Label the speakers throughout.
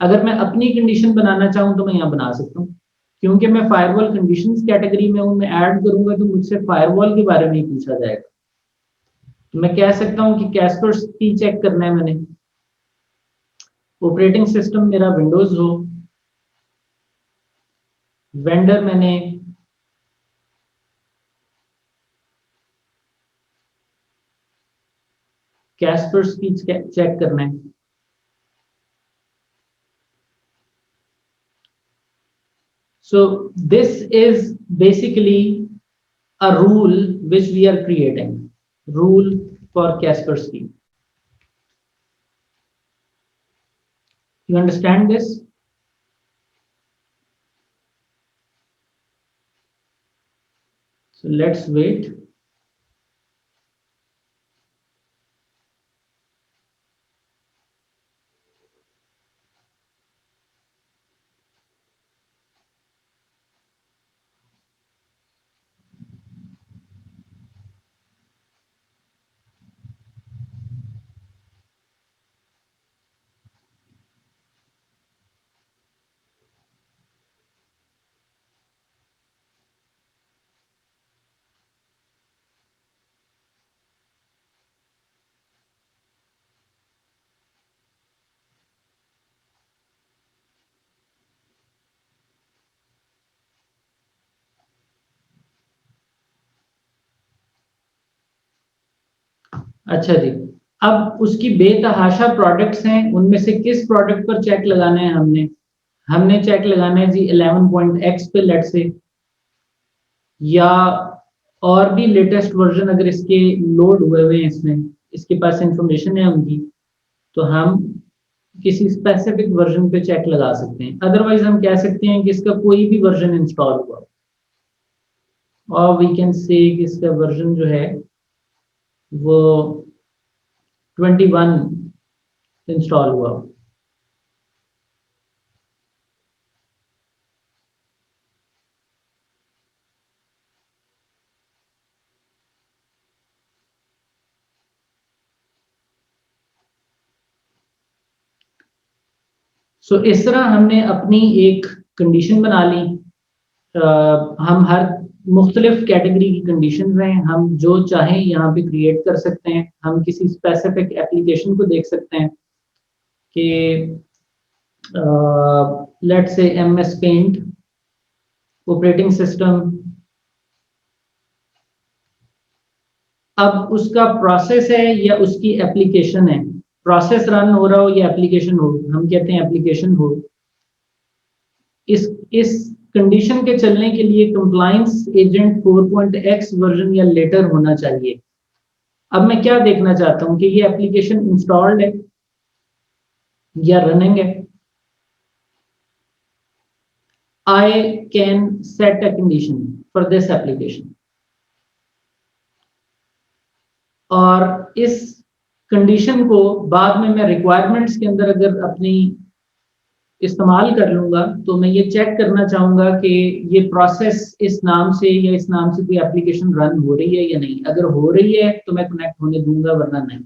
Speaker 1: अगर मैं अपनी कंडीशन बनाना चाहूँ तो मैं यहाँ बना सकता हूँ, क्योंकि मैं फायरवॉल कंडीशंस कैटेगरी में हूँ, मैं ऐड करूंगा तो मुझसे फायरवॉल के बारे में ही पूछा जाएगा। तो मैं कह सकता हूँ कि कैस्पर्स की चेक करना है मैंने, ऑपरेटिंग सिस्टम मेरा विंडोज हो, वेंडर मैंने कैस्पर्स की चेक करना है। So this is basically a rule which we are creating, rule for Kaspersky. You understand this? So let's wait. अच्छा जी, अब उसकी बेतहाशा प्रोडक्ट्स हैं, उनमें से किस प्रोडक्ट पर चेक लगाना है हमने? हमने चेक लगाना है जी 11.x पे लेट से, या और भी लेटेस्ट वर्जन अगर इसके लोड हुए हुए हैं, इसमें इसके पास इंफॉर्मेशन है उनकी, तो हम किसी स्पेसिफिक वर्जन पे चेक लगा सकते हैं। अदरवाइज हम कह सकते हैं कि इसका कोई भी वर्जन इंस्टॉल हुआ, और वी कैन से कि इसका वर्जन जो है वो 21 इंस्टॉल हुआ। सो इस तरह हमने अपनी एक कंडीशन बना ली। हम हर मुख्तलिफ कैटेगरी की कंडीशन हैं, हम जो चाहें यहाँ पे क्रिएट कर सकते हैं। हम किसी स्पेसिफिक एप्लीकेशन को देख सकते हैं कि let's say MS paint operating system, अब उसका प्रोसेस है या उसकी एप्लीकेशन है, प्रोसेस रन हो रहा हो या एप्लीकेशन हो, हम कहते हैं एप्लीकेशन हो। इस कंडीशन के चलने के लिए कंप्लायंस एजेंट 4.x वर्जन या लेटर होना चाहिए। अब मैं क्या देखना चाहता हूं कि ये एप्लीकेशन इंस्टॉल्ड है या रनिंग है। I can set a condition for this application, और इस कंडीशन को बाद में मैं रिक्वायरमेंट्स के अंदर अगर अपनी इस्तेमाल कर लूंगा, तो मैं ये चेक करना चाहूंगा कि ये प्रोसेस इस नाम से या इस नाम से कोई एप्लीकेशन रन हो रही है या नहीं। अगर हो रही है तो मैं कनेक्ट होने दूंगा, वरना नहीं।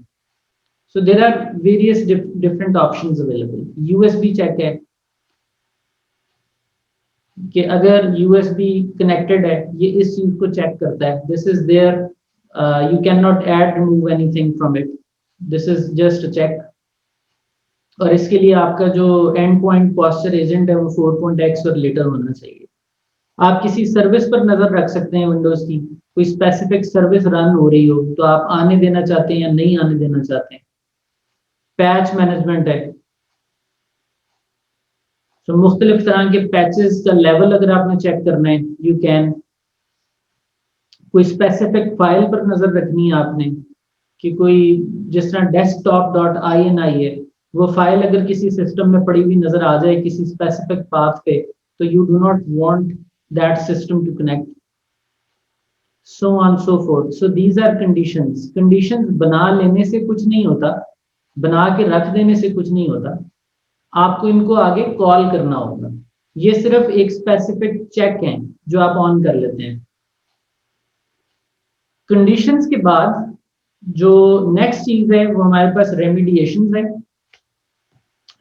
Speaker 1: So there are various different options available. USB check है कि अगर यूएसबी कनेक्टेड है, ये इस चीज को चेक करता है। This is there, you can not add remove anything from it, this is just a check. और इसके लिए आपका जो एंड पॉइंट पोस्चर एजेंट है वो 4.x और लेटर होना चाहिए। आप किसी सर्विस पर नजर रख सकते हैं, विंडोज की कोई स्पेसिफिक सर्विस रन हो रही हो तो आप आने देना चाहते हैं या नहीं आने देना चाहते हैं। पैच मैनेजमेंट है, तो मुख्तलिफ तरह के पैचेस का लेवल अगर आपने चेक करना है, यू कैन। कोई स्पेसिफिक फाइल पर नजर रखनी है आपने कि कोई, जिस तरह desktop.ini है, वो फाइल अगर किसी सिस्टम में पड़ी हुई नजर आ जाए किसी स्पेसिफिक पाथ पे, तो you do not want that system to connect, so on so forth. So these are conditions. Conditions बना लेने से कुछ नहीं होता, बना के रख देने से कुछ नहीं होता, आपको इनको आगे कॉल करना होगा। ये सिर्फ एक स्पेसिफिक चेक है जो आप ऑन कर लेते हैं। कंडीशंस के बाद जो नेक्स्ट चीज है वो हमारे पास रेमिडिएशन है।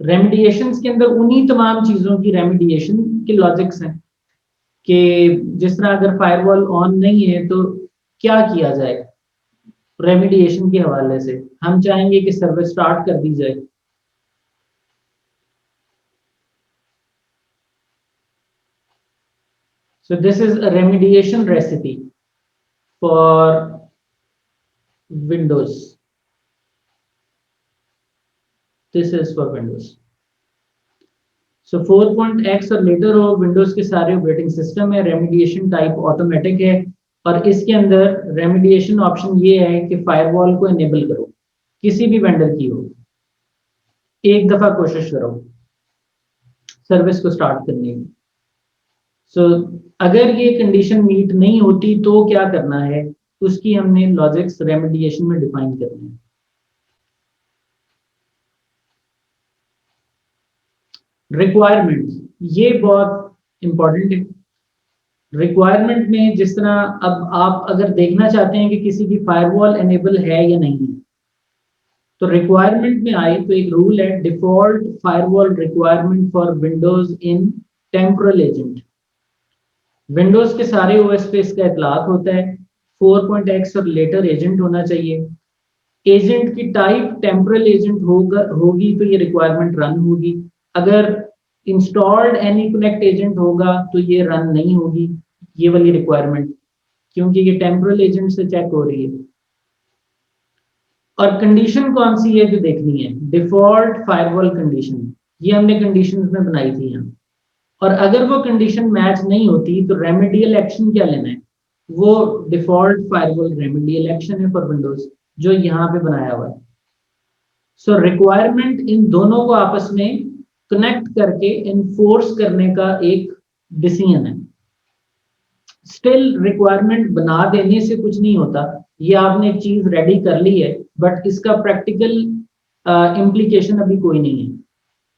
Speaker 1: रेमिडिएशंस के अंदर उन्हीं तमाम चीज़ों की रेमिडिएशन के लॉजिक्स हैं कि जिस तरह अगर फायरवॉल ऑन नहीं है तो क्या किया जाए रेमिडिएशन के हवाले से। हम चाहेंगे कि सर्विस स्टार्ट कर दी जाए। So this is a remediation recipe for Windows. This is for Windows. So 4.x और later हो विंडोज के सारे ऑपरेटिंग सिस्टम है, रेमिडिएशन टाइप ऑटोमेटिक है और इसके अंदर रेमिडिएशन ऑप्शन ये है कि फायरवॉल को एनेबल करो, किसी भी वेंडर की हो, एक दफा कोशिश करो सर्विस को स्टार्ट करने की। सो अगर ये कंडीशन मीट नहीं होती तो क्या करना है, उसकी हमने लॉजिक्स रेमिडिएशन में डिफाइन करनी है। रिक्वायरमेंट ये बहुत इंपॉर्टेंट है। रिक्वायरमेंट में जिस तरह अब आप अगर देखना चाहते हैं कि किसी की फायरवॉल एनेबल है या नहीं है, तो रिक्वायरमेंट में आए तो एक रूल है, default firewall requirement for Windows in temporal agent. Windows के सारे ओएस पे इसका इतलाक होता है। 4.x और लेटर एजेंट होना चाहिए। एजेंट की टाइप टेम्पोरल एजेंट होगी तो ये रिक्वायरमेंट रन होगी। अगर इंस्टॉल्ड एनी कनेक्ट एजेंट होगा तो ये रन नहीं होगी ये वाली रिक्वायरमेंट, क्योंकि ये टेम्पोरल एजेंट से चेक हो रही है। और कंडीशन कौन सी है जो देखनी है, डिफॉल्ट फायरवॉल कंडीशन, ये हमने कंडीशंस में बनाई थी यहाँ। और अगर वो कंडीशन मैच नहीं होती तो रेमेडियल एक्शन क्या लेना है, वो डिफॉल्ट फायरवॉल रेमेडियल एक्शन है फॉर विंडोज जो यहाँ पे बनाया हुआ है। सो रिक्वायरमेंट इन दोनों को आपस में कनेक्ट करके इन्फोर्स करने का एक डिसीजन है। स्टिल रिक्वायरमेंट बना देने से कुछ नहीं होता, ये आपने एक चीज रेडी कर ली है बट इसका प्रैक्टिकल इम्प्लीकेशन अभी कोई नहीं है।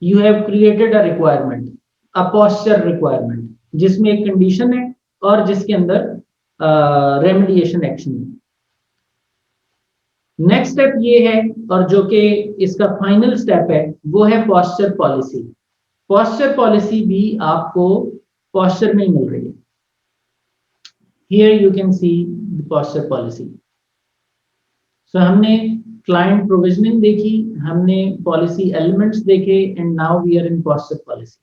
Speaker 1: You have created a requirement, a posture requirement, जिसमें एक कंडीशन है और जिसके अंदर रेमेडिएशन एक्शन है। नेक्स्ट स्टेप ये है और जो कि इसका फाइनल स्टेप है वो है पोस्चर पॉलिसी। पोस्चर पॉलिसी भी आपको पोस्चर में ही मिल रही है। Here you can see the posture policy. So हमने क्लाइंट प्रोविजनिंग देखी, हमने पॉलिसी एलिमेंट्स देखे and now we are in posture policy.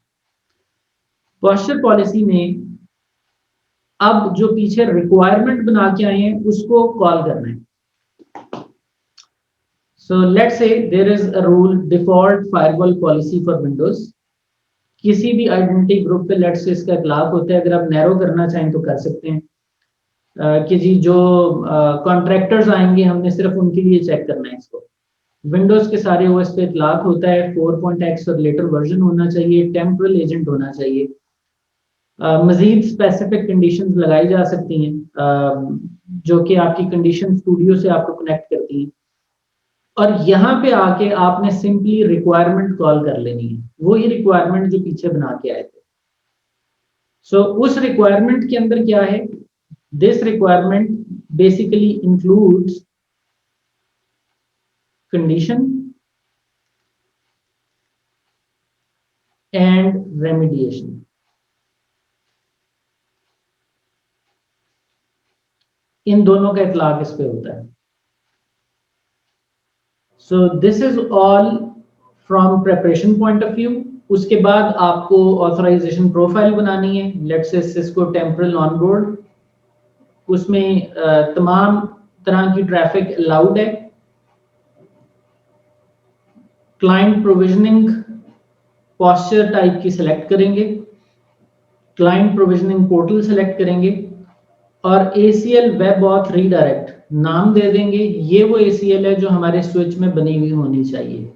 Speaker 1: Posture policy में अब जो पीछे रिक्वायरमेंट बना के आए हैं उसको कॉल करना है। So let's say there is a rule default firewall policy for Windows। किसी भी आइडेंटिटी ग्रुप पे लेट्स से इसका इतलाक होता है, अगर आप नैरो करना चाहें तो कर सकते हैं कि जी जो कॉन्ट्रैक्टर्स आएंगे हमने सिर्फ उनके लिए चेक करना है इसको। विंडोज के सारे ओएस पे इतलाक होता है, 4.x और लेटर वर्जन होना चाहिए, टेम्पोरल एजेंट होना चाहिए। मजीद स्पेसिफिक कंडीशंस लगाई जा सकती हैं जो कि आपकी कंडीशन स्टूडियो से आपको कनेक्ट करती हैं और यहाँ पे आके आपने सिंपली रिक्वायरमेंट कॉल कर लेनी है, वही रिक्वायरमेंट जो पीछे बना के आए थे। सो उस रिक्वायरमेंट के अंदर क्या है, this requirement basically includes condition and remediation. इन दोनों का इतलाक इस पे होता है। So this is all from preparation point of view। उसके बाद आपको ऑथराइजेशन प्रोफाइल बनानी है, let's say Cisco temporal onboard, उसमें तमाम तरह की ट्रैफिक अलाउड है। क्लाइंट प्रोविजनिंग पोस्चर टाइप की सिलेक्ट करेंगे, क्लाइंट प्रोविजनिंग पोर्टल सिलेक्ट करेंगे और ACL वेब ऑथ रीडायरेक्ट नाम दे देंगे। ये वो ACL है जो हमारे स्विच में बनी हुई होनी चाहिए।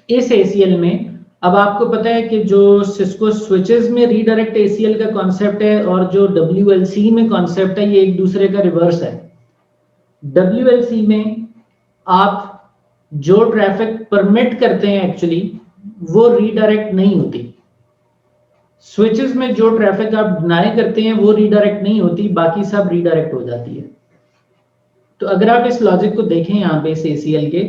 Speaker 1: इस ACL में अब आपको पता है कि जो सिस्को स्विचेस में रीडायरेक्ट ACL का कॉन्सेप्ट है और जो WLC में कॉन्सेप्ट है, ये एक दूसरे का रिवर्स है। WLC में आप जो ट्रैफिक परमिट करते हैं एक्चुअली वो रीडायरेक्ट नहीं होती। स्विचेस में जो ट्रैफिक आप डिनाई करते हैं वो रीडायरेक्ट नहीं होती, बाकी सब रीडायरेक्ट हो जाती है। तो अगर आप इस लॉजिक को देखें यहाँ पे इस ACL के,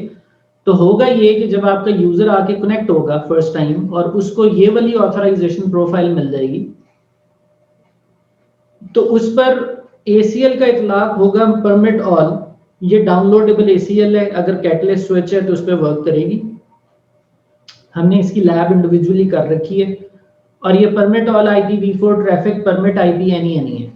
Speaker 1: तो होगा ये कि जब आपका यूजर आके कनेक्ट होगा फर्स्ट टाइम और उसको ये वाली ऑथराइजेशन प्रोफाइल मिल जाएगी, तो उस पर ACL का इतलाक होगा परमिट ऑल। ये डाउनलोडेबल ACL है, अगर कैटलिस्ट स्विच है तो उस पर वर्क करेगी। हमने इसकी लैब इंडिविजुअली कर रखी है। और ये permit all IPv4 traffic permit IP any है।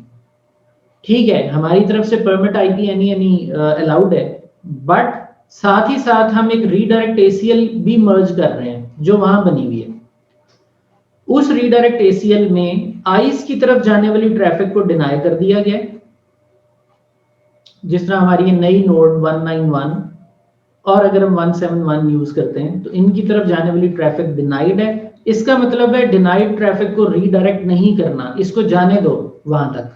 Speaker 1: ठीक है, हमारी तरफ से परमिट IP एनी अलाउड है, बट साथ ही साथ हम एक रीडायरेक्ट ACL भी मर्ज कर रहे हैं जो वहां बनी हुई है। उस रीडायरेक्ट ACL में आइस की तरफ जाने वाली ट्रैफिक को डिनाई कर दिया गया है। जिस तरह हमारी नई नोड 191 और अगर हम 171 यूज करते हैं तो इनकी तरफ जाने वाली ट्रैफिक डिनाइड है। इसका मतलब है डिनाइड ट्रैफिक को रीडायरेक्ट नहीं करना, इसको जाने दो वहां तक।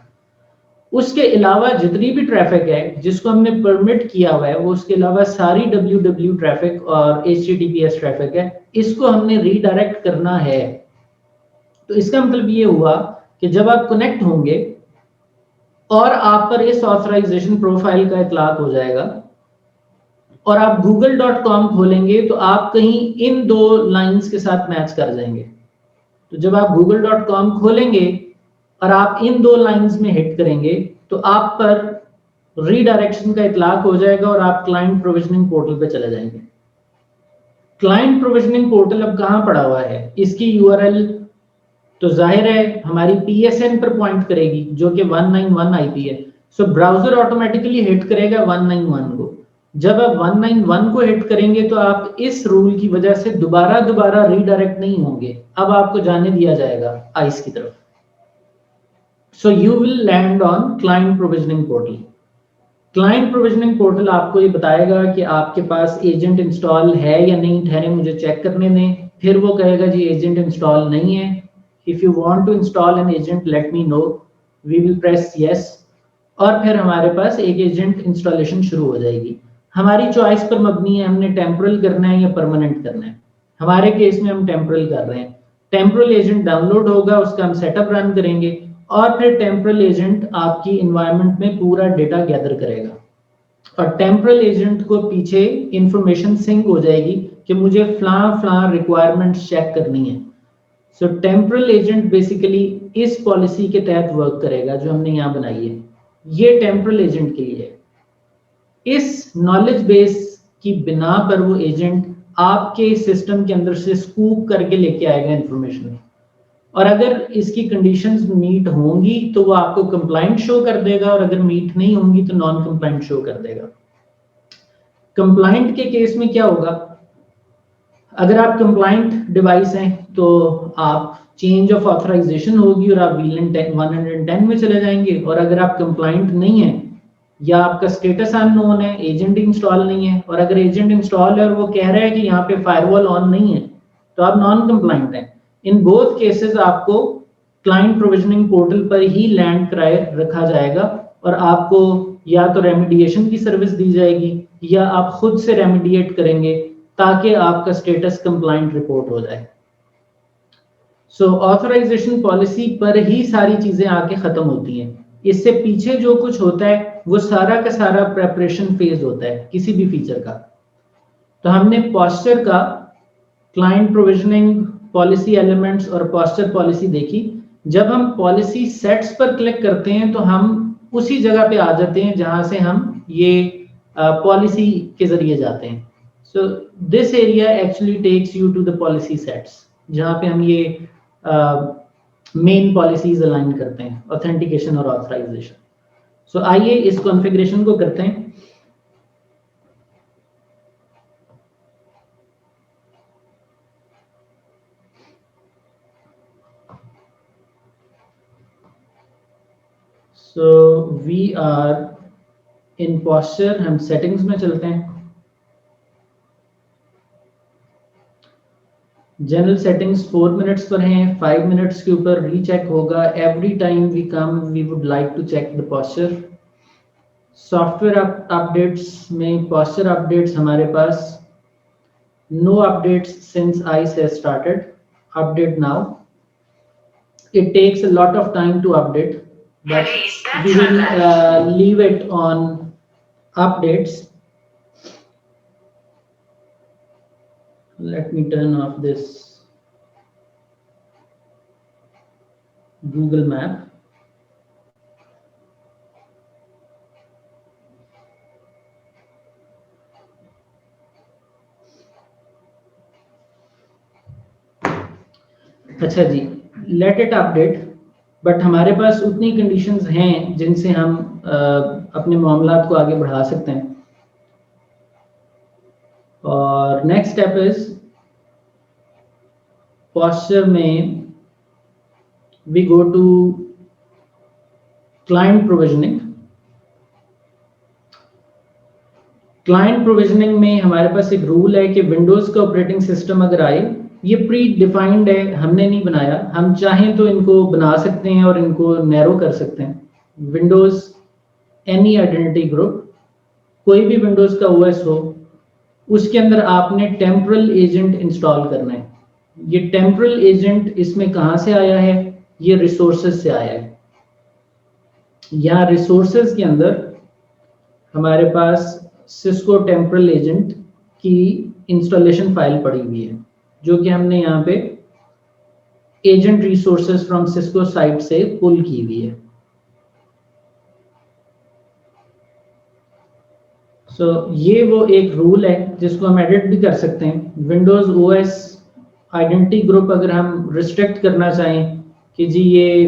Speaker 1: उसके अलावा जितनी भी ट्रैफिक है जिसको हमने परमिट किया हुआ है, वो उसके अलावा सारी WW ट्रैफिक और HTTPS ट्रैफिक है, इसको हमने रीडायरेक्ट करना है। तो इसका मतलब ये हुआ कि जब आप कनेक्ट होंगे और आप पर इस ऑथराइजेशन प्रोफाइल का इतलाक हो जाएगा और आप google.com खोलेंगे तो आप कहीं इन दो लाइंस के साथ मैच कर जाएंगे। तो जब आप google.com खोलेंगे और आप इन दो लाइंस में हिट करेंगे तो आप पर रीडायरेक्शन का इतलाक हो जाएगा और आप क्लाइंट प्रोविजनिंग पोर्टल पे चले जाएंगे। क्लाइंट प्रोविजनिंग पोर्टल अब कहां पड़ा हुआ है, इसकी URL तो जाहिर है हमारी PSN पर पॉइंट करेगी जो कि 191 IP है। सो ब्राउजर ऑटोमेटिकली हिट करेगा 191 को। जब आप 191 को हिट करेंगे तो आप इस रूल की वजह से दोबारा रीडायरेक्ट नहीं होंगे, अब आपको जाने दिया जाएगा आइस की तरफ। So you will land on client provisioning portal. Client provisioning portal आपको ये बताएगा कि आपके पास एजेंट इंस्टॉल है या नहीं, ठहरे मुझे चेक करने दें। फिर वो कहेगा जी एजेंट इंस्टॉल नहीं है। If you want to install an agent let me know, we will press yes, और फिर हमारे पास एक एजेंट इंस्टॉलेशन शुरू हो जाएगी। हमारी चॉइस पर मबनी है, हमने टेम्पोरल करना है या परमानेंट करना है। हमारे केस में हम टेम्पोरल कर रहे हैं। टेम्पोरल एजेंट डाउनलोड होगा, उसका हम सेटअप रन करेंगे और फिर टेम्पोरल एजेंट आपकी इन्वायरमेंट में पूरा डेटा गैदर करेगा और टेम्पोरल एजेंट को पीछे इंफॉर्मेशन सिंक हो जाएगी कि मुझे फलां रिक्वायरमेंट्स चेक करनी है। सो टेम्पोरल एजेंट बेसिकली इस पॉलिसी के तहत वर्क करेगा जो हमने यहाँ बनाई है। ये टेम्पोरल एजेंट के लिए है। इस नॉलेज बेस की बिना पर वो एजेंट आपके सिस्टम के अंदर से स्कूप करके लेके आएगा इंफॉर्मेशन, और अगर इसकी कंडीशंस मीट होंगी तो वो आपको कंप्लाइंट शो कर देगा और अगर मीट नहीं होंगी तो नॉन कंप्लाइंट शो कर देगा। कंप्लाइंट के केस में क्या होगा, अगर आप कंप्लाइंट डिवाइस हैं तो आप चेंज ऑफ ऑथराइजेशन होगी और आप VLAN 110 में चले जाएंगे, और अगर आप कंप्लाइंट नहीं है या आपका स्टेटस अननोन है, एजेंट इंस्टॉल नहीं है, और अगर एजेंट इंस्टॉल है और वो कह रहा है कि यहाँ पे फायरवॉल ऑन नहीं है, तो आप नॉन कंप्लाइंट हैं। इन बोथ केसेस आपको क्लाइंट प्रोविजनिंग पोर्टल पर ही लैंड कराए रखा जाएगा और आपको या तो रेमिडिएशन की सर्विस दी जाएगी या आप खुद से रेमिडिएट करेंगे ताकि आपका स्टेटस कंप्लाइंट रिपोर्ट हो जाए। सो ऑथराइजेशन पॉलिसी पर ही सारी चीजें आके खत्म होती हैं। इससे पीछे जो कुछ होता है वो सारा का सारा प्रेपरेशन फेज होता है किसी भी फीचर का। तो हमने पॉस्चर का क्लाइंट प्रोविजनिंग पॉलिसी एलिमेंट्स और पॉस्चर पॉलिसी देखी। जब हम पॉलिसी सेट्स पर क्लिक करते हैं तो हम उसी जगह पे आ जाते हैं जहां से हम ये पॉलिसी के जरिए जाते हैं। So this area actually takes you to the policy sets, जहां पे हम ये मेन पॉलिसीज अलाइन करते हैं, ऑथेंटिकेशन और ऑथराइजेशन। सो आइए इस कॉन्फ़िगरेशन को करते हैं। So we are in posture, हम सेटिंग्स में चलते हैं। जनरल सेटिंग्स 4 मिनट्स पर हैं, 5 मिनट्स के ऊपर रीचेक होगा। Every time we come we would like to check the posture. Software updates में पॉस्चर अपडेट्स हमारे पास no updates since ice has started, update now. It takes a lot of time to update, but we will leave it on updates. let me turn off this Google map. अच्छा जी, let it update. But हमारे पास उतनी conditions हैं जिनसे हम अपने मामलात को आगे बढ़ा सकते हैं। और नेक्स्ट स्टेप इज पोस्चर में we go to client provisioning. Client provisioning में हमारे पास एक रूल है कि विंडोज का ऑपरेटिंग सिस्टम अगर आए, ये प्री डिफाइंड है, हमने नहीं बनाया, हम चाहें तो इनको बना सकते हैं और इनको नैरो कर सकते हैं। विंडोज एनी आइडेंटिटी ग्रुप, कोई भी विंडोज का ओएस हो, उसके अंदर आपने टेम्पोरल एजेंट इंस्टॉल करना है। ये टेम्पोरल एजेंट इसमें कहां से आया है? ये रिसोर्सेज से आया है। यहाँ रिसोर्सेज के अंदर हमारे पास सिस्को टेम्पोरल एजेंट की इंस्टॉलेशन फाइल पड़ी हुई है, जो कि हमने यहाँ पे agent resources from Cisco site से पुल की हुई है। ये वो एक रूल है जिसको हम एडिट भी कर सकते हैं। विंडोज ओएस आइडेंटिटी ग्रुप अगर हम रिस्ट्रिक्ट करना चाहें कि जी ये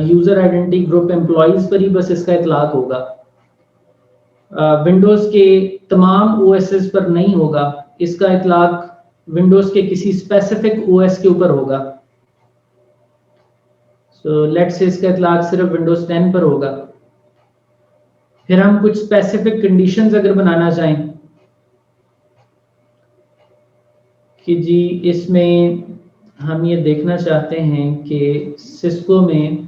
Speaker 1: यूजर आइडेंटिटी ग्रुप एम्प्लॉइज पर ही बस इसका इतलाक होगा, विंडोज के तमाम ओएसएस पर नहीं होगा, इसका इतलाक विंडोज के किसी स्पेसिफिक ओएस के ऊपर होगा। लेट्स से इसका इतलाक सिर्फ विंडोज 10 पर होगा। फिर हम कुछ स्पेसिफिक कंडीशंस अगर बनाना चाहें कि जी इसमें हम ये देखना चाहते हैं कि सिस्को में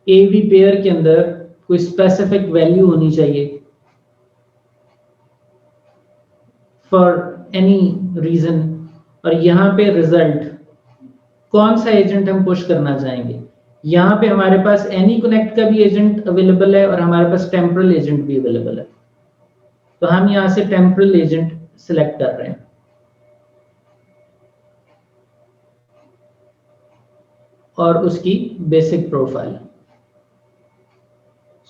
Speaker 1: एवी पेयर के अंदर कोई स्पेसिफिक वैल्यू होनी चाहिए फॉर एनी रीजन, और यहाँ पे रिजल्ट कौन सा एजेंट हम पुश करना चाहेंगे। यहाँ पे हमारे पास एनी कनेक्ट का भी एजेंट अवेलेबल है और हमारे पास टेम्पोरल एजेंट भी अवेलेबल है। तो हम यहाँ से टेम्पोरल एजेंट सिलेक्ट कर रहे हैं और उसकी basic profile.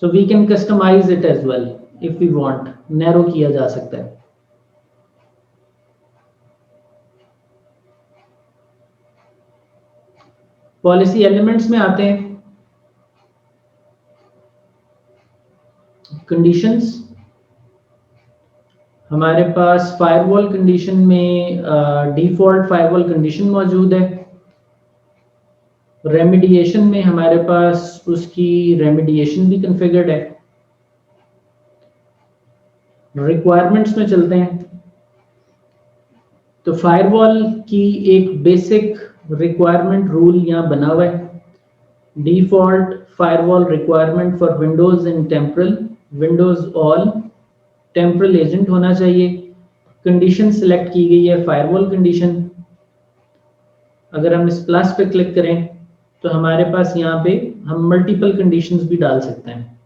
Speaker 1: So we can customize it as well if we want, narrow किया जा सकता है। पॉलिसी एलिमेंट्स में आते हैं कंडीशंस। हमारे पास फायरवॉल कंडीशन में डिफॉल्ट फायरवॉल कंडीशन मौजूद है। रेमिडिएशन में हमारे पास उसकी रेमिडिएशन भी कॉन्फ़िगर्ड है। रिक्वायरमेंट्स में चलते हैं तो फायरवॉल की एक बेसिक रिक्वायरमेंट रूल यहाँ बना हुआ है। Default firewall requirement for Windows in temporal, Windows all temporal agent होना चाहिए। कंडीशन सिलेक्ट की गई है फायरवॉल कंडीशन। अगर हम इस प्लस पे क्लिक करें तो हमारे पास यहाँ पे हम मल्टीपल कंडीशंस भी डाल सकते हैं।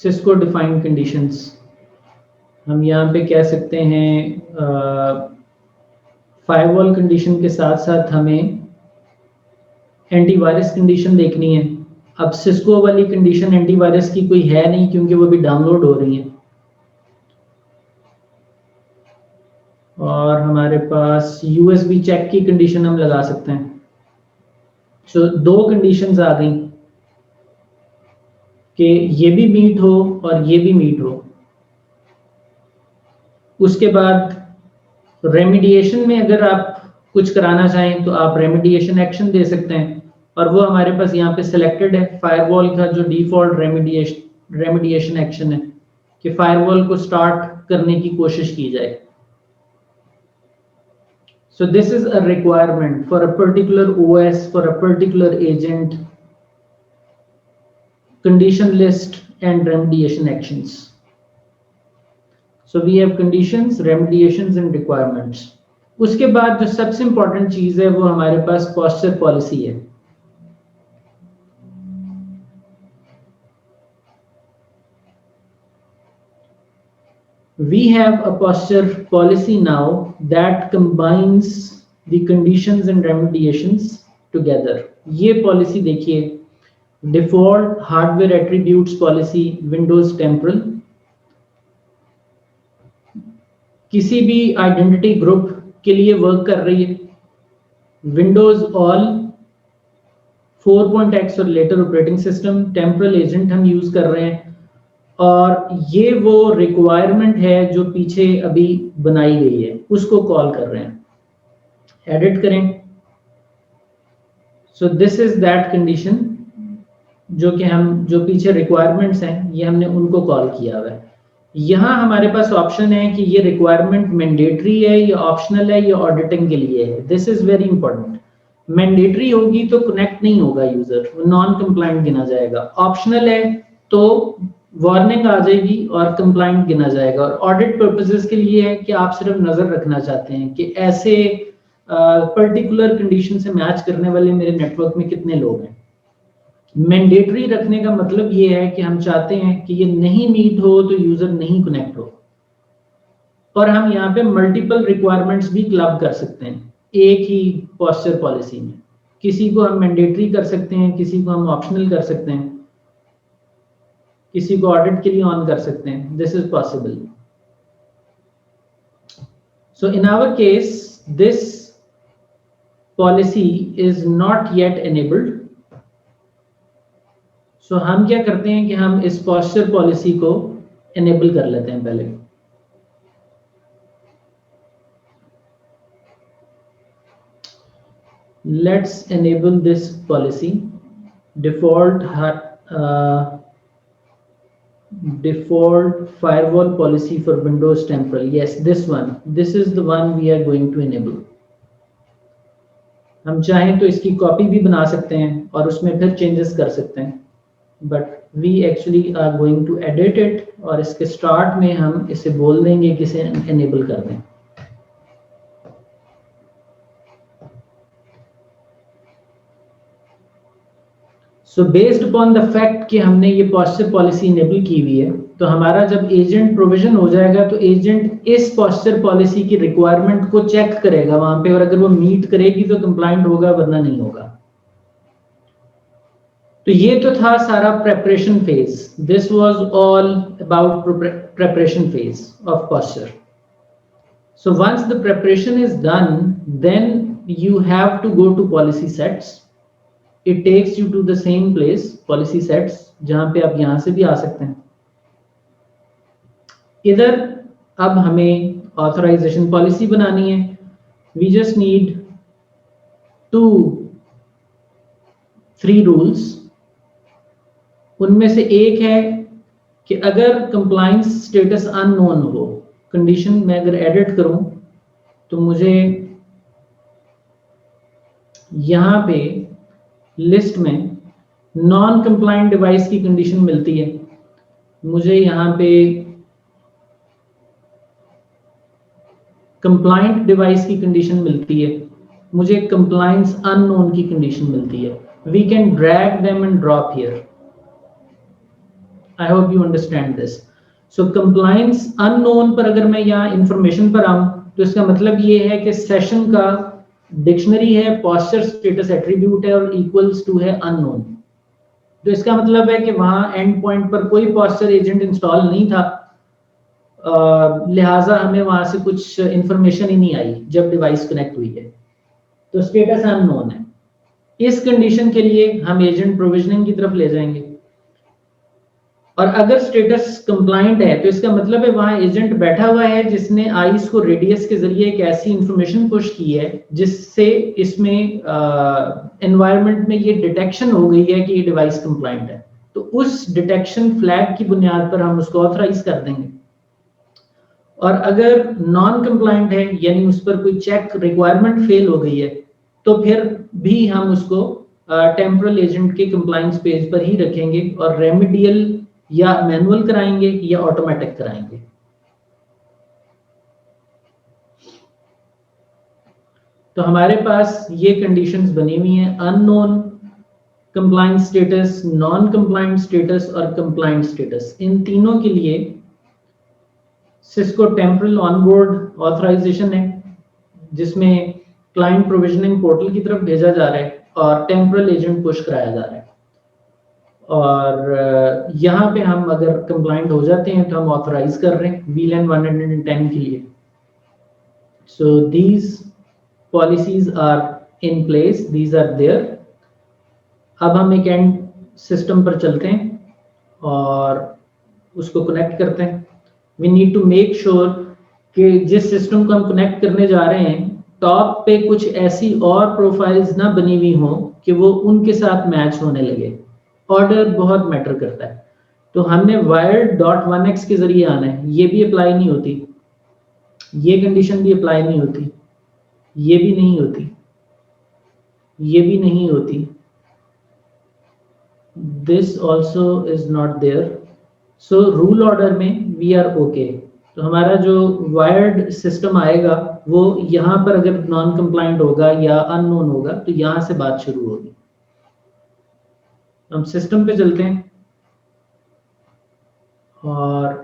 Speaker 1: सिस्को डिफाइंड कंडीशंस हम यहाँ पे कह सकते हैं फायरवॉल कंडीशन के साथ साथ हमें एंटीवायरस कंडीशन देखनी है। अब सिस्को वाली कंडीशन एंटीवायरस की कोई है नहीं क्योंकि वो भी डाउनलोड हो रही है। और हमारे पास यूएसबी चेक की कंडीशन हम लगा सकते हैं। सो दो कंडीशंस आ गई कि ये भी मीट हो और ये भी मीट हो। उसके बाद रेमिडिएशन में अगर आप कुछ कराना चाहें तो आप रेमिडिएशन एक्शन दे सकते हैं और वो हमारे पास यहाँ पे सिलेक्टेड है। फायरवॉल का जो डिफॉल्ट रेमिडिएशन एक्शन है कि फायरवॉल को स्टार्ट करने की कोशिश की जाए। So this is a requirement for a particular OS, for a particular agent, condition list and remediation actions. So we have conditions, remediations and requirements. उसके बाद जो सबसे इंपॉर्टेंट चीज है वो हमारे पास पोस्चर पॉलिसी है। We have a posture policy now that combines the conditions and remediations together. ये पॉलिसी देखिए, default hardware attributes policy Windows temporal, किसी भी आइडेंटिटी ग्रुप के लिए वर्क कर रही है। विंडोज ऑल 4.x और later operating system, temporal agent हम यूज कर रहे हैं, और ये वो रिक्वायरमेंट है जो पीछे अभी बनाई गई है, उसको कॉल कर रहे हैं। एडिट करें। सो दिस इज दैट कंडीशन जो कि हम जो पीछे रिक्वायरमेंट्स हैं ये हमने उनको कॉल किया हुआ है। यहाँ हमारे पास ऑप्शन है कि ये रिक्वायरमेंट मैंडेटरी है या ऑप्शनल है या ऑडिटिंग के लिए है। This is very important. Mandatory होगी तो कनेक्ट नहीं होगा यूजर, नॉन कंप्लाइंट गिना जाएगा। ऑप्शनल है तो वार्निंग आ जाएगी और कंप्लाइंट गिना जाएगा। और ऑडिट पर्पसेस के लिए है कि आप सिर्फ नजर रखना चाहते हैं कि ऐसे पर्टिकुलर कंडीशन से मैच करने वाले मेरे नेटवर्क में कितने लोग हैं। मैंडेटरी रखने का मतलब ये है कि हम चाहते हैं कि ये नहीं मीट हो तो यूजर नहीं कनेक्ट हो। और हम यहाँ पे मल्टीपल रिक्वायरमेंट्स भी क्लब कर सकते हैं एक ही पोस्चर पॉलिसी में। किसी को हम मैंडेटरी कर सकते हैं, किसी को हम ऑप्शनल कर सकते हैं, किसी को ऑडिट के लिए ऑन कर सकते हैं। This is possible. So in our case this policy is not yet enabled. So हम क्या करते हैं कि हम इस पोस्चर पॉलिसी को एनेबल कर लेते हैं पहले। Let's enable this policy. Default firewall policy for Windows temporal. Yes, this one. This is the one we are going to enable. हम चाहें तो इसकी कॉपी भी बना सकते हैं और उसमें फिर चेंजेस कर सकते हैं, but we actually are going to edit it, और इसके स्टार्ट में हम इसे बोल देंगे कि इसे एनेबल कर दें। So based upon the fact कि हमने ये पोस्चर पॉलिसी इनेबल की हुई है, तो हमारा जब एजेंट प्रोविजन हो जाएगा तो एजेंट इस पोस्चर पॉलिसी की रिक्वायरमेंट को चेक करेगा वहां पे, और अगर वो मीट करेगी तो कंप्लाइंट होगा, वरना नहीं होगा। तो ये तो था सारा preparation phase. This was all about preparation phase of posture. So once the preparation is done, then you have to go to policy sets. It takes you to the same place, policy sets, जहां पे आप यहां से भी आ सकते हैं। इधर अब हमें ऑथराइजेशन पॉलिसी बनानी है। We just need 3 rules. उनमें से एक है कि अगर कंप्लायंस स्टेटस अननोन हो, कंडीशन में अगर एडिट करूं तो मुझे यहां पे लिस्ट में नॉन कंप्लायंट डिवाइस की कंडीशन मिलती है, मुझे यहाँ पे कंप्लायंट डिवाइस की कंडीशन मिलती है, मुझे कंप्लायंस अननोन की कंडीशन मिलती है। We can drag them and drop here. I hope you understand this. So compliance unknown पर अगर मैं यहाँ इंफॉर्मेशन पर आऊं तो इसका मतलब ये है कि सेशन का डिक्शनरी है, पोस्चर स्टेटस एट्रीब्यूट है और इक्वल्स टू है अननोन। तो इसका मतलब है कि वहां एंड पॉइंट पर कोई पोस्चर एजेंट इंस्टॉल नहीं था, लिहाजा हमें वहां से कुछ इंफॉर्मेशन ही नहीं आई जब डिवाइस कनेक्ट हुई है, तो स्टेटस अननोन है। इस कंडीशन के लिए हम एजेंट प्रोविजनिंग की तरफ ले जाएंगे, और अगर स्टेटस कंप्लायंट है तो इसका मतलब है वहां एजेंट बैठा हुआ है जिसने आईस को रेडियस के जरिए एक ऐसी इंफॉर्मेशन पुश की है जिससे इसमें एनवायरनमेंट में ये डिटेक्शन हो गई है कि ये डिवाइस कंप्लायंट है। तो उस डिटेक्शन फ्लैग की बुनियाद पर हम उसको ऑथराइज कर देंगे। और अगर नॉन कंप्लायंट है, यानी उस पर कोई चेक रिक्वायरमेंट फेल हो गई है, तो फिर भी हम उसको टेम्पोरल एजेंट के कंप्लायंस पेज पर ही रखेंगे और रेमेडियल या मैनुअल कराएंगे या ऑटोमेटिक कराएंगे। तो हमारे पास ये कंडीशंस बनी हुई हैं, unknown compliance status, non compliant status और कंप्लायंट स्टेटस। इन तीनों के लिए सिस्को टेम्परल ऑनबोर्ड ऑथराइजेशन है, जिसमें क्लाइंट प्रोविजनिंग पोर्टल की तरफ भेजा जा रहा है और टेम्परल एजेंट पुश कराया जा रहा है। और यहाँ पे हम अगर कंप्लाइंट हो जाते हैं तो हम ऑथराइज कर रहे हैं VLAN 110 के लिए। So these policies are in place, these are there. अब हम एक एंड सिस्टम पर चलते हैं और उसको कनेक्ट करते हैं। We need to make sure कि जिस सिस्टम को हम कनेक्ट करने जा रहे हैं टॉप पे कुछ ऐसी और प्रोफाइल्स ना बनी हुई हों कि वो उनके साथ मैच होने लगे। ऑर्डर बहुत मैटर करता है। तो हमने wired.1x के जरिए आना है, ये भी अप्लाई नहीं होती, ये कंडीशन भी अप्लाई नहीं होती, ये भी नहीं होती, ये भी नहीं होती, this also is not there. So rule order में वी आर ओके। तो हमारा जो वायर्ड सिस्टम आएगा वो यहाँ पर अगर नॉन कंप्लाइंट होगा या अननोन होगा तो यहाँ से बात शुरू होगी। हम सिस्टम पे चलते हैं और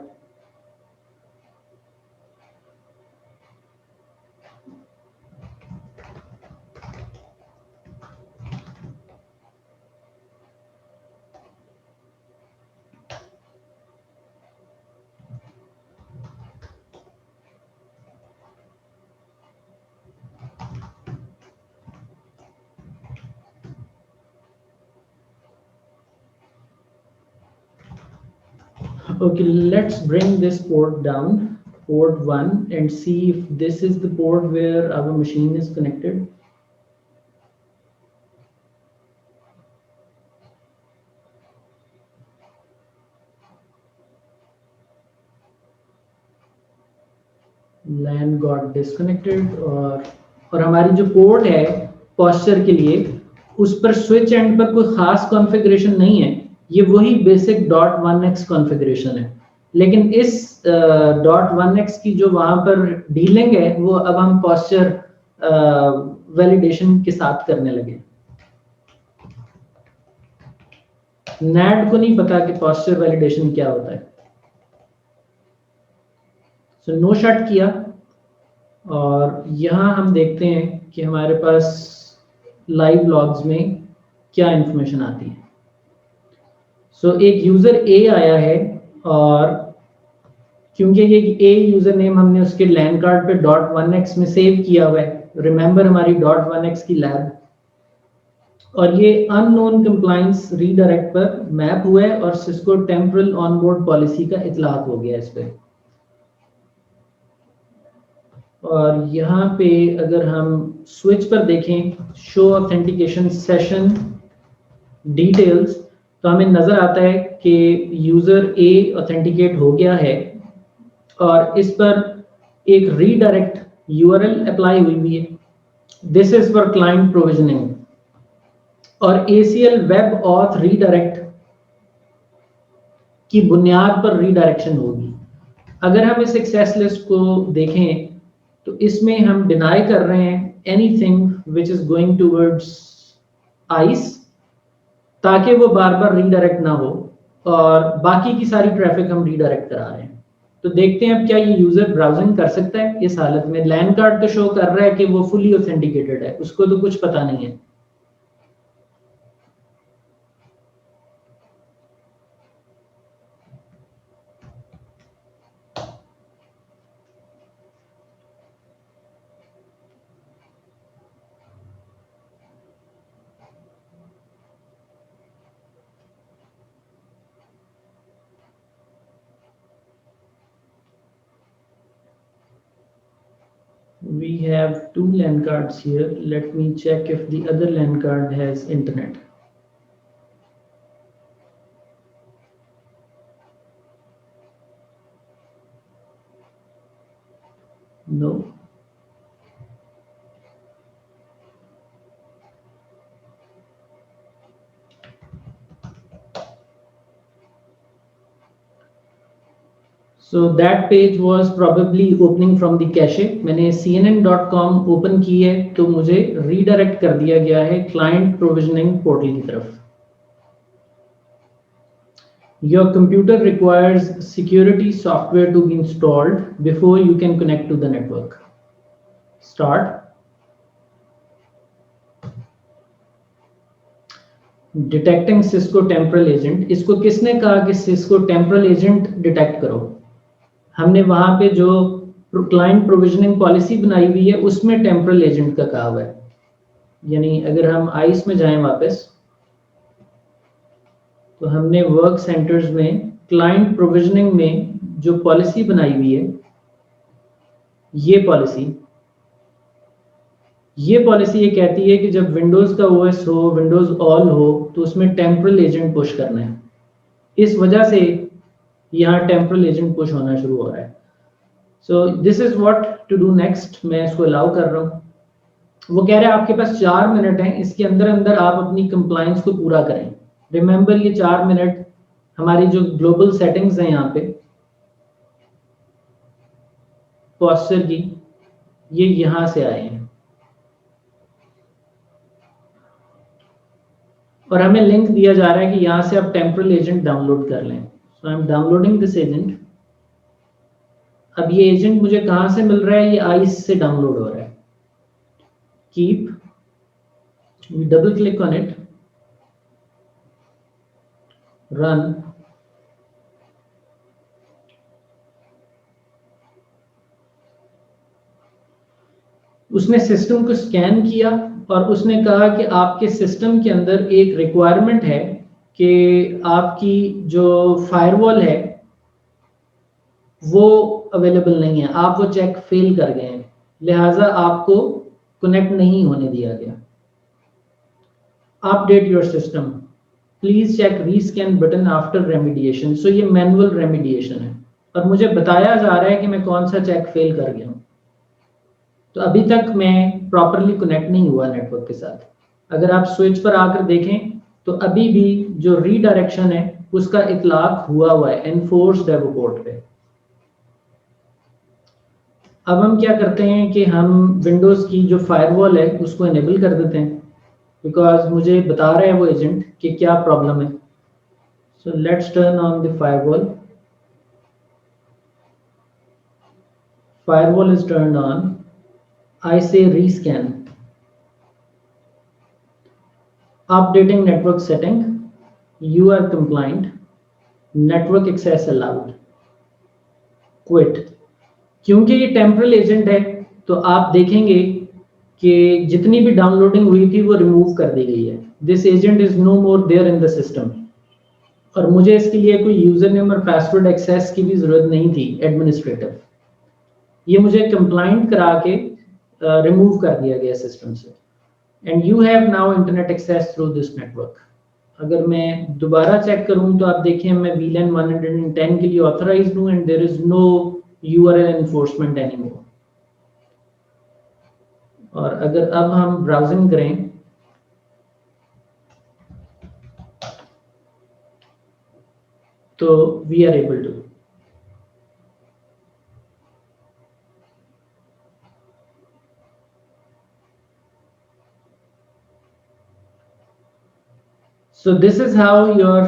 Speaker 1: okay, let's bring this port down, port 1, and see if this is the port where our machine is connected. LAN got disconnected और हमारी जो पोर्ट है पोस्चर के लिए उस पर स्विच एंड पर कोई खास कॉन्फ़िगरेशन नहीं है, ये वही बेसिक .1x कॉन्फ़िगरेशन है। लेकिन इस .1x की जो वहां पर डीलिंग है वो अब हम पोस्चर वैलिडेशन के साथ करने लगे। NAD को नहीं पता कि पोस्चर वैलिडेशन क्या होता है। सो नो शट किया और यहाँ हम देखते हैं कि हमारे पास लाइव लॉग्स में क्या इंफॉर्मेशन आती है। सो एक यूजर ए आया है और क्योंकि ये ए यूजर नेम हमने उसके लैन कार्ड पे .1x में सेव किया हुआ है, रिमेंबर हमारी .1x की लैब, और ये अननोन कंप्लायंस रीडायरेक्ट पर मैप हुआ है और सिस्को टेम्परल ऑनबोर्ड पॉलिसी का इतलाक हो गया इस पे। और यहाँ पे अगर हम स्विच पर देखें शो ऑथेंटिकेशन सेशन डिटेल्स तो हमें नजर आता है कि यूजर ए ऑथेंटिकेट हो गया है और इस पर एक रीडायरेक्ट यूआरएल अप्लाई हुई है। This is for client provisioning और ACL वेब ऑथ रीडायरेक्ट की बुनियाद पर रीडायरेक्शन होगी। अगर हम इस एक्सेस लिस्ट को देखें तो इसमें हम डिनाई कर रहे हैं anything which is going towards ice ताकि वो बार बार रीडायरेक्ट ना हो, और बाकी की सारी ट्रैफिक हम रीडायरेक्ट करा रहे हैं। तो देखते हैं अब क्या ये यूजर ब्राउजिंग कर सकता है इस हालत में। लैन कार्ड तो शो कर रहा है कि वो फुली ऑथेंटिकेटेड है, उसको तो कुछ पता नहीं है। We have two LAN cards here. Let me check if the other LAN card has internet. No. So that page was probably opening from the cache. मैंने cnn.com ओपन की है तो मुझे रीडायरेक्ट कर दिया गया है क्लाइंट प्रोविजनिंग पोर्टल की तरफ। Your computer requires security software to be installed before you can connect to the network. Start. Detecting Cisco temporal agent, इसको किसने कहा कि सिस्को टेम्परल एजेंट डिटेक्ट करो? हमने वहां पे जो क्लाइंट प्रोविजनिंग पॉलिसी बनाई हुई है उसमें टेम्परल एजेंट का कहा हुआ है। यानी अगर हम आइस में जाएं वापस, तो हमने वर्क सेंटर्स में क्लाइंट प्रोविजनिंग में जो पॉलिसी बनाई हुई है, ये पॉलिसी ये कहती है कि जब विंडोज का ओएस हो, विंडोज ऑल हो, तो उसमें टेम्परल एजेंट पुश करना है। इस वजह से यहाँ टेम्परल एजेंट पुश होना शुरू हो रहा है। So this is what to do next. मैं इसको अलाउ कर रहा हूँ। वो कह रहे हैं आपके पास 4 मिनट हैं, इसके अंदर अंदर आप अपनी कंप्लायंस को पूरा करें। रिमेंबर ये 4 मिनट हमारी जो ग्लोबल सेटिंग्स हैं यहाँ पे पोस्चर की, ये यहाँ से आए हैं और हमें लिंक दिया जा रहा है कि यहाँ से आप टेम्परल एजेंट डाउनलोड कर लें। So I am downloading this agent. अब ये एजेंट मुझे कहाँ से मिल रहा है? ये आइस से डाउनलोड हो रहा है। Keep, double click on it, run. उसने सिस्टम को स्कैन किया और उसने कहा कि आपके सिस्टम के अंदर एक रिक्वायरमेंट है कि आपकी जो फायरवॉल है वो अवेलेबल नहीं है, आप वो चेक फेल कर गए हैं, लिहाजा आपको कनेक्ट नहीं होने दिया गया। Update your system, please check rescan button after remediation. So ये मैनुअल रेमिडिएशन है और मुझे बताया जा रहा है कि मैं कौन सा चेक फेल कर गया हूँ। तो अभी तक मैं प्रॉपरली कनेक्ट नहीं हुआ नेटवर्क के साथ। अगर आप स्विच पर आकर देखें तो अभी भी जो रीडायरेक्शन है उसका इतलाक हुआ है एनफोर्स्ड है वो पोर्ट पे। अब हम क्या करते हैं कि हम विंडोज की जो फायरवॉल है उसको इनेबल कर देते हैं, बिकॉज मुझे बता रहा है वो एजेंट कि क्या प्रॉब्लम है। So let's turn on the firewall. Firewall is turned on. I say rescan. Updating network setting. You are compliant. Network access allowed. Quit. क्योंकि ये टेम्परल एजेंट है तो आप देखेंगे कि जितनी भी डाउनलोडिंग हुई थी वो रिमूव कर दी गई है। This agent is no more there in the system. और मुझे इसके लिए कोई यूजर नेम और पासवर्ड एक्सेस की भी जरूरत नहीं थी एडमिनिस्ट्रेटिव। ये मुझे कंप्लाइंट करा के रिमूव कर दिया गया सिस्टम से। And you have now internet access through this network. अगर मैं दोबारा चेक करूं तो आप देखें मैं VLAN 110 के लिए ऑथराइज्ड हूं and there is no URL enforcement anymore. और अगर अब हम ब्राउजिंग करें तो we are able to. So this is how your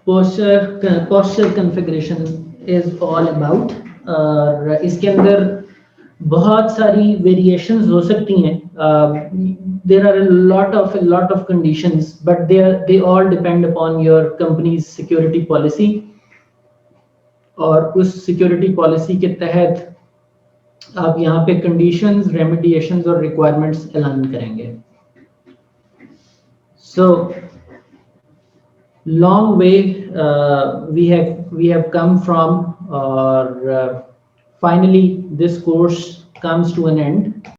Speaker 1: posture configuration is all about। और इसके अंदर बहुत सारी variations हो सकती हैं। There are a lot of conditions, but they all depend upon your company's security policy। और उस security policy के तहत आप यहाँ पे conditions, remediations और requirements ऐलान करेंगे। So long way we have come from, or finally this course comes to an end।